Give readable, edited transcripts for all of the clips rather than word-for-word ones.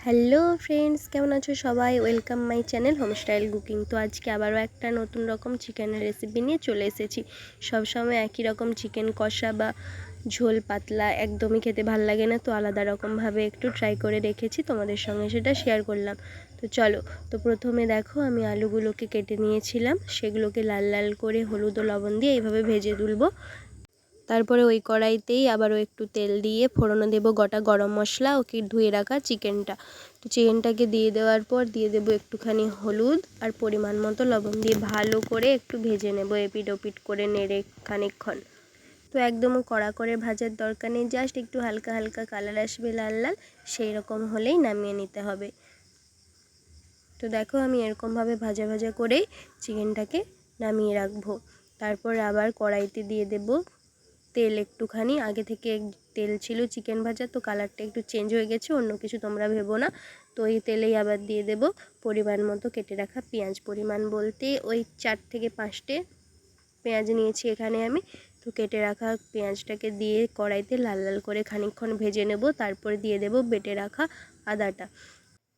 Hello friends, কেমন আছো সবাই? Welcome my channel home style cooking. তো আজকে আবারও একটা নতুন রকম চিকেনের রেসিপি নিয়ে চলে এসেছি। সবসময় একই রকম চিকেন কষা বা ঝোল পাতলা একদমই খেতে ভাল লাগে না, তো আলাদা রকমভাবে একটু ট্রাই করে রেখেছি, তোমাদের সঙ্গে সেটা শেয়ার করলাম। তো চলো, তো প্রথমে দেখো আমি আলুগুলোকে কেটে নিয়েছিলাম, সেগুলোকে লাল লাল করে হলুদ ও লবণ দিয়ে এইভাবে ভেজে তুলবো। তারপরে ওই কড়াইতেই আবারও একটু তেল দিয়ে ফোড়নে দেব গোটা গরম মশলা, ওকে ধুয়ে রাখা চিকেনটা। তো চিকেনটাকে দিয়ে দেওয়ার পর দিয়ে দেবো একটুখানি হলুদ আর পরিমাণ মতো লবণ দিয়ে ভালো করে একটু ভেজে নেব, এপিট ওপিট করে নেড়ে খানিকক্ষণ। তো একদমও কড়া করে ভাজার দরকার নেই, জাস্ট একটু হালকা হালকা কালার আসবে লাল লাল, সেই রকম হলেই নামিয়ে নিতে হবে। তো দেখো আমি এরকমভাবে ভাজা ভাজা করেই চিকেনটাকে নামিয়ে রাখবো। তারপর আবার কড়াইতে দিয়ে দেব তেল একটুখানি, আগে থেকে তেল ছিল চিকেন ভাজা, তো কালারটা একটু চেঞ্জ হয়ে গেছে, অন্য কিছু তোমরা ভেবো না। তো এই তেলেই আবার দিয়ে দেব পরিমাণ মতো কেটে রাখা পেঁয়াজ। পরিমাণ বলতে ওই 4 থেকে 5টে পেঁয়াজ নিয়েছি এখানে আমি। তো কেটে রাখা পেঁয়াজটাকে দিয়ে কড়াইতে লাল লাল করে খানিকক্ষণ ভেজে নেব। তারপরে দিয়ে দেব বেটে রাখা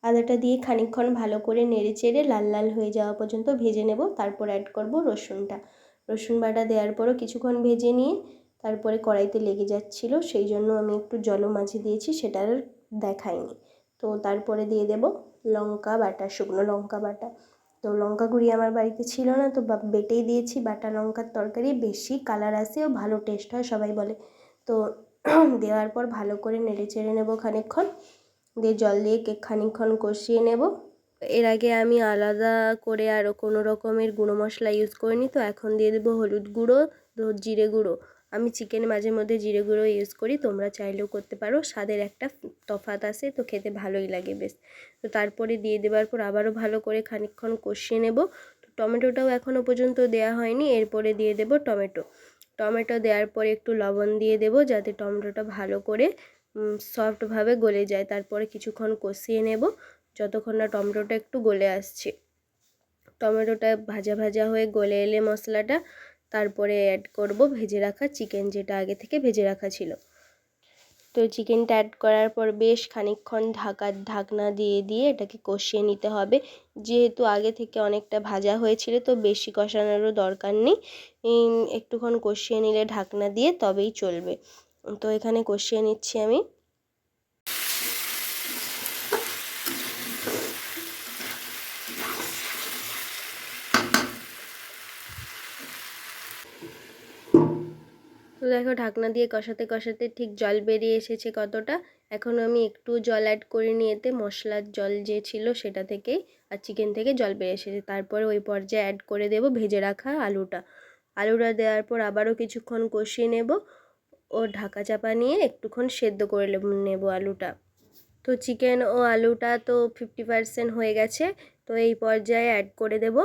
আদাটা দিয়ে খানিকক্ষণ ভালো করে নেড়ে চেড়ে লাল লাল হয়ে যাওয়া পর্যন্ত ভেজে নেব। তারপর অ্যাড করব রসুন বাটা দেওয়ার পরও কিছুক্ষণ ভেজে নিয়ে তারপরে কড়াইতে লেগে যাচ্ছিল, সেই জন্য আমি একটু জলও মাঝে দিয়েছি, সেটা আর দেখাইনি। তো তারপরে দিয়ে দেব লঙ্কা বাটা, শুকনো লঙ্কা বাটা। তো লঙ্কা গুঁড়ি আমার বাড়িতে ছিল না, তো বেটেই দিয়েছি। বাটা লঙ্কার তরকারি বেশি কালার আসে ও ভালো টেস্ট হয় সবাই বলে। তো দেওয়ার পর ভালো করে নেড়ে চেড়ে নেব খানিকক্ষণ, দিয়ে জল দিয়ে খানিকক্ষণ কষিয়ে নেব। এর আগে আমি আলাদা করে আরও কোনো রকমের গুঁড়ো মশলা ইউজ করিনি, তো এখন দিয়ে দেবো হলুদ গুঁড়ো, জিরে গুঁড়ো। আমি চিকেন মাঝে মধ্যে জিরে গুঁড়ো ইউজ করি, তোমরা চাইলেও করতে পারো, স্বাদের একটা তফাৎ আসে, তো খেতে ভালোই লাগে বেশ। তো তারপরে দিয়ে দেওয়ার পর আবারও ভালো করে খানিকক্ষণ কষিয়ে নেব। তো টমেটোটাও এখনও পর্যন্ত দেওয়া হয়নি, এরপরে দিয়ে দেব টমেটো দেওয়ার পরে একটু লবণ দিয়ে দেব, যাতে টমেটোটা ভালো করে সফটভাবে গলে যায়। তারপরে কিছুক্ষণ কষিয়ে নেব যতক্ষণ না টমেটোটা একটু গলে আসছে। টমেটোটা ভাজা ভাজা হয়ে গলে এলে মশলাটা, তারপরে অ্যাড করব ভেজে রাখা চিকেন, যেটা আগে থেকে ভেজে রাখা ছিল। তো চিকেনটা অ্যাড করার পর বেশ খানিকক্ষণ ঢাকনা দিয়ে দিয়ে এটাকে কষিয়ে নিতে হবে। যেহেতু আগে থেকে অনেকটা ভাজা হয়েছিল, তো বেশি কষানোরও দরকার নেই, একটুক্ষণ কষিয়ে নিলে ঢাকনা দিয়ে তবেই চলবে। তো এখানে কষিয়ে নিচ্ছি আমি। তো দেখো ঢাকনা দিয়ে কষাতে কষাতে ঠিক জল বেরিয়ে এসেছে কতটা। এখন আমি একটু জল অ্যাড করিনি, এতে মশলার জল যে ছিল সেটা থেকেই আর চিকেন থেকে জল বেরিয়ে এসেছে। তারপরে ওই পর্যায়ে অ্যাড করে দেব ভেজে রাখা আলুটা দেওয়ার পর আবারও কিছুক্ষণ কষিয়ে নেব ও ঢাকা চাপা নিয়ে একটুক্ষণ সেদ্ধ করে নেব আলুটা। তো চিকেন ও আলুটা তো 50% হয়ে গেছে। তো এই পর্যায়ে অ্যাড করে দেব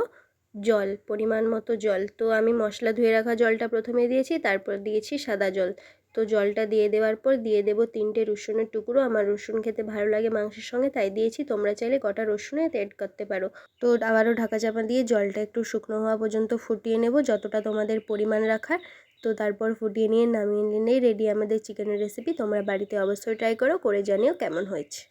জল, পরিমাণ মতো জল। তো আমি মশলা ধুয়ে রাখা জলটা প্রথমে দিয়েছি, তারপর দিয়েছি সাদা জল। তো জলটা দিয়ে দেওয়ার পর দিয়ে দেব 3টে রসুনের টুকরো। আমার রসুন খেতে ভালো লাগে মাংসের সঙ্গে, তাই দিয়েছি, তোমরা চাইলে কটা রসুন এতে অ্যাড করতে পারো। তো আবারও ঢাকা চাপা দিয়ে জলটা একটু শুকনো হওয়া পর্যন্ত ফুটিয়ে নেব, যতটা তোমাদের পরিমাণ রাখার। তো তারপর ফুটিয়ে নিয়ে নামিয়ে নিলেই রেডি আমাদের চিকেনের রেসিপি। তোমরা বাড়িতে অবশ্যই ট্রাই করো, করে জানিও কেমন হয়েছে।